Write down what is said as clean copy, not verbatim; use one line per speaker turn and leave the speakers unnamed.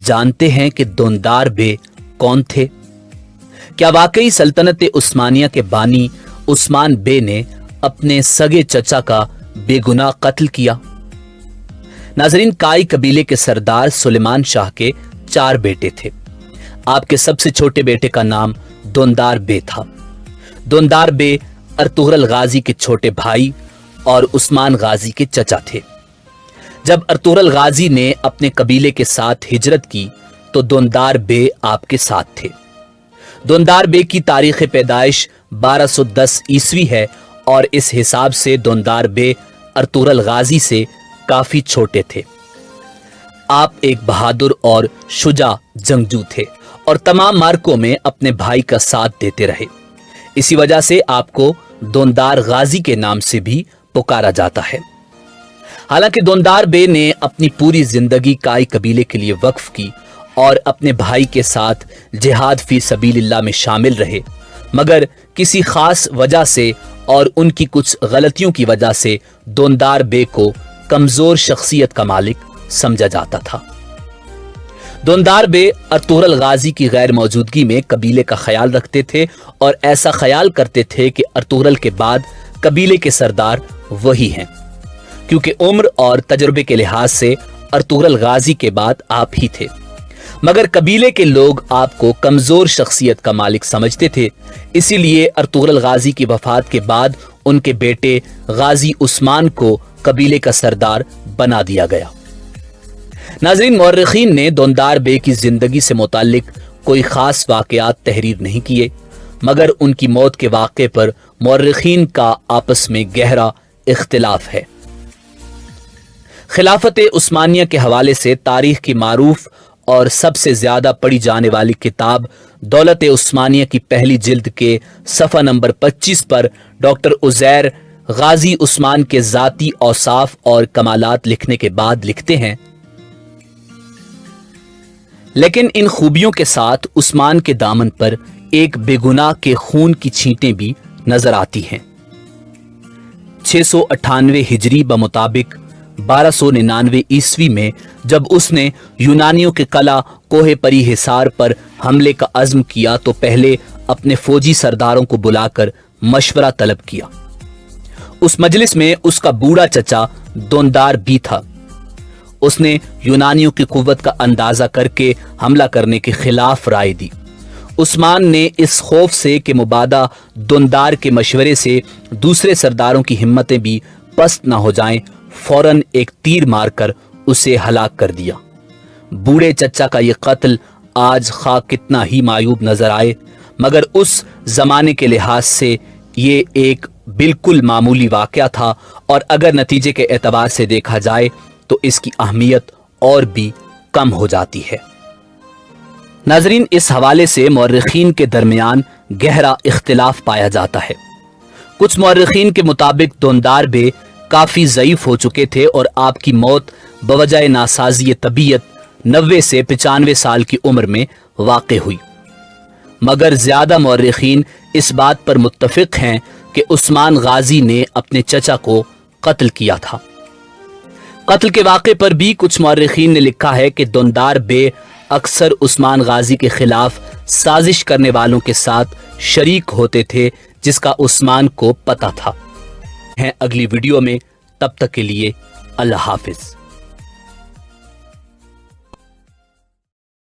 जानते हैं कि दोंदार बे कौन थे? क्या वाकई सल्तनत उस्मानिया के बानी उस्मान बे ने अपने सगे चचा का बेगुनाह कत्ल किया? नाजरीन, काई कबीले के सरदार सुलेमान शाह के 4 बेटे थे। आपके सबसे छोटे बेटे का नाम दोंदार बे था। दोंदार बे अर्तुगरुल गाजी के छोटे भाई और उस्मान गाजी के चचा थे। जब अर्तुगरुल गाजी ने अपने कबीले के साथ हिजरत की तो दोंदार बे आपके साथ थे। दोंदार बे की तारीख पैदाइश 1210 ईस्वी है और इस हिसाब से दोंदार बे अर्तुगरुल गाजी से काफी छोटे थे। आप एक बहादुर और शुजा जंगजू थे और तमाम मार्कों में अपने भाई का साथ देते रहे। इसी वजह से आपको दोंदार गाजी के नाम से भी पुकारा जाता है। हालांकि दोंदार बे ने अपनी पूरी जिंदगी काई कबीले के लिए वक्फ की और अपने भाई के साथ जिहाद फी सबीलिल्लाह में शामिल रहे, मगर किसी खास वजह से और उनकी कुछ गलतियों की वजह से दोंदार बे को कमजोर शख्सियत का मालिक समझा जाता था। दोंदार बे अर्तुगरुल गाजी की गैर मौजूदगी में कबीले का ख्याल रखते थे और ऐसा ख्याल करते थे कि अर्तुगरुल के बाद कबीले के सरदार वही हैं, क्योंकि उम्र और तजुर्बे के लिहाज से अर्तुगरुल गाजी के बाद आप ही थे। मगर कबीले के लोग आपको कमजोर शख्सियत का मालिक समझते थे, इसीलिए अर्तुगरुल गाजी की वफात के बाद उनके बेटे गाजी उस्मान को कबीले का सरदार बना दिया गया। नाज़रीन, मौर्रिखीन ने दोंदार बे की जिंदगी से मुताल्लिक कोई खास वाकयात तहरीर नहीं किए, मगर उनकी मौत के वाक़े पर मौर्रिखीन का आपस में गहरा इख्तिलाफ है। खिलाफत उस्मानिया के हवाले से तारीख की मारूफ और सबसे ज्यादा पढ़ी जाने वाली किताब दौलत उस्मानिया की पहली जिल्द के सफ़ा नंबर 25 पर डॉक्टर उज़ैर गाजी उस्मान के जाती औसाफ और कमालात लिखने के बाद लिखते हैं, लेकिन इन खूबियों के साथ उस्मान के दामन पर एक बेगुनाह के खून की छींटें भी नजर आती हैं। 698 हिजरी बमुताबिक 1299 ईस्वी में जब उसने यूनानियों के कला कोहे परी हिसार पर हमले का अज़्म किया तो पहले अपने फौजी सरदारों को बुलाकर मशवरा तलब किया। उस मजलिस में उसका बूढ़ा चचा दोंदार भी था। उसने यूनानियों की कुव्वत का अंदाजा करके हमला करने के खिलाफ राय दी। उस्मान ने इस खौफ से कि मुबादा दोंदार के मशवरे से दूसरे सरदारों की हिम्मतें भी पस्त न हो जाएं, फौरन एक तीर मारकर उसे हलाक कर दिया। बूढ़े चचा का यह कत्ल आज खा कितना ही मायूब नजर आए, मगर उस जमाने के लिहाज से ये एक बिल्कुल मामूली वाकया था और अगर नतीजे के एतबार से देखा जाए तो इसकी अहमियत और भी कम हो जाती है। नाजरीन, इस हवाले से मौर्रिखीन के दरमियान गहरा इख्तिलाफ पाया जाता है। कुछ मौर्रिखीन के मुताबिक दोंदार बे काफी ज़ईफ हो चुके थे और आपकी मौत बवजह नासाजी तबीयत 90 से 95 साल की उम्र में वाक़े हुई, मगर ज्यादा मौर्रिखीन इस बात पर मुत्तफिक हैं कि उस्मान गाजी ने अपने चचा को कत्ल किया था। कत्ल के वाक़े पर भी कुछ मौर्रिखीन ने लिखा है कि दोंदार बे अक्सर उस्मान गाजी के खिलाफ साजिश करने वालों के साथ शरीक होते थे, जिसका उस्मान को पता था। हैं अगली वीडियो में, तब तक के लिए अल्लाह हाफिज।